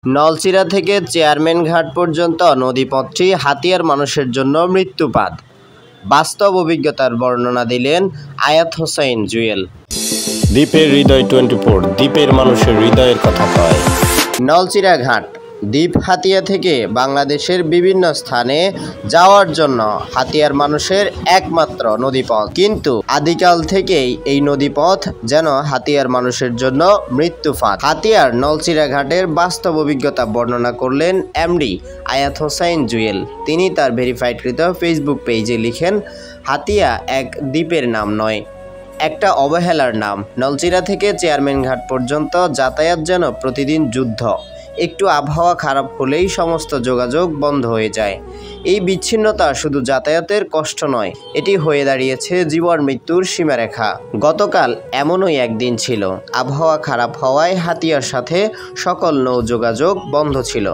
নলছিরা থেকে চেয়ারম্যান ঘাট পর্যন্ত নদীপথটি হাতিয়ার মানুষের জন্য মৃত্যুপাত। বাস্তব অভিজ্ঞতার বর্ণনা দিলেন আয়াত হোসাইন জুয়েল। দ্বীপের হৃদয় 24, দ্বীপের মানুষের হৃদয়ের কথা কয়। নলছিরা ঘাট দ্বীপ হাতিয়া থেকে বাংলাদেশের বিভিন্ন স্থানে যাওয়ার জন্য হাতিয়ার মানুষের একমাত্র নদীপথ, কিন্তু আদিকাল থেকেই এই নদীপথ যেন হাতিয়ার মানুষের জন্য মৃত্যুফাত। হাতিয়ার নলছিরা ঘাটের বাস্তব অভিজ্ঞতা বর্ণনা করলেন এমডি আয়াত হোসাইন জুয়েল। তিনি তার ভেরিফাইডকৃত ফেসবুক পেজে লিখেন, হাতিয়া এক দ্বীপের নাম নয়, একটা অবহেলার নাম। নলছিরা থেকে চেয়ারম্যান ঘাট পর্যন্ত যাতায়াত যেন প্রতিদিন যুদ্ধ। একটু আবহাওয়া খারাপ হলেই সমস্ত যোগাযোগ বন্ধ হয়ে যায়। এই বিচ্ছিন্নতা শুধু যাতায়াতের কষ্ট নয়, এটি হয়ে দাঁড়িয়েছে জীবন মৃত্যুর সীমারেখা। গতকাল এমনই একদিন ছিল, আবহাওয়া খারাপ হওয়ায় হাতিয়ার সাথে সকল নৌ যোগাযোগ বন্ধ ছিল।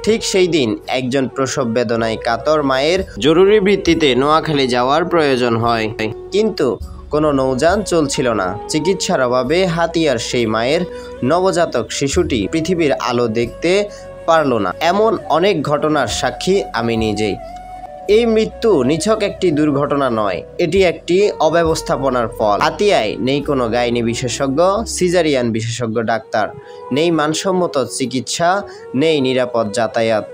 ঠিক সেই দিন একজন প্রসব বেদনায় কাতর মায়ের জরুরি ভিত্তিতে নোয়াখালী যাওয়ার প্রয়োজন হয়, কিন্তু কোনো নৌযান চলছিল না। চিকিৎসার অভাবে হাতিয়ার সেই মায়ের নবজাতক শিশুটি পৃথিবীর আলো দেখতে পারল না। এমন অনেক ঘটনার সাক্ষী আমি নিজেই। এই মৃত্যু নিছক একটি দুর্ঘটনা নয়, এটি একটি অব্যবস্থাপনার ফল। হাতিয়ায় নেই কোনো গাইনি বিশেষজ্ঞ, সিজারিয়ান বিশেষজ্ঞ ডাক্তার, নেই মানসম্মত চিকিৎসা, নেই নিরাপদ যাতায়াত।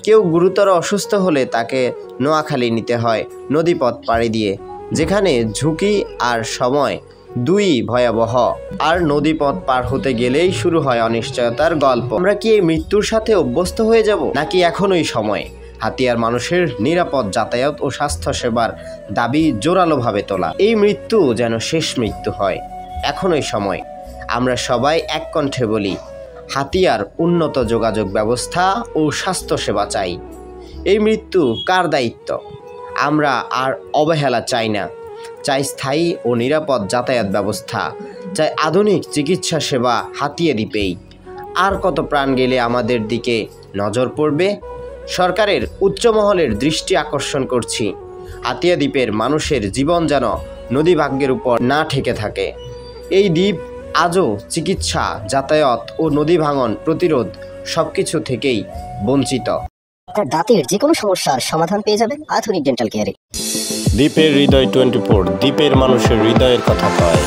কেউ গুরুতর অসুস্থ হলে তাকে নোয়াখালী নিতে হয় নদীপথ পাড়ি দিয়ে, যেখানে ঝুঁকি আর সময় দুই ভয়াবহ। আর নদীপথ পার হতে গেলেই শুরু হয় অনিশ্চয়তার গল্প। আমরা কি এই মৃত্যুর সাথে অভ্যস্ত হয়ে যাব, নাকি এখনই সময় হাতিয়ার মানুষের নিরাপদ যাতায়াত ও স্বাস্থ্যসেবার দাবি জোরালোভাবে তোলা? এই মৃত্যু যেন শেষ মৃত্যু হয়, এখনই সময়। আমরা সবাই এক কণ্ঠে বলি, হাতিয়ার উন্নত যোগাযোগ ব্যবস্থা ও স্বাস্থ্যসেবা চাই। এই মৃত্যু কার দায়িত্ব? আমরা আর অবহেলা চাই না, চাই স্থায়ী ও নিরাপদ যাতায়াত ব্যবস্থা, চাই আধুনিক চিকিৎসা সেবা হাতিয়া দ্বীপেই। আর কত প্রাণ গেলে আমাদের দিকে নজর পড়বে? সরকারের উচ্চ মহলের দৃষ্টি আকর্ষণ করছি, হাতিয়া দ্বীপের মানুষের জীবন যেন নদী ভাগ্যের উপর না ঠেকে থাকে। এই দ্বীপ আজও চিকিৎসা, যাতায়াত ও নদী ভাঙন প্রতিরোধ সবকিছু থেকেই বঞ্চিত। আপনার দাঁতের যে কোনো সমস্যার সমাধান পেয়ে যাবেন আধুনিক ডেন্টাল কেয়ারে। দ্বীপের হৃদয় 24, দ্বীপের মানুষের হৃদয়ের কথা কয়।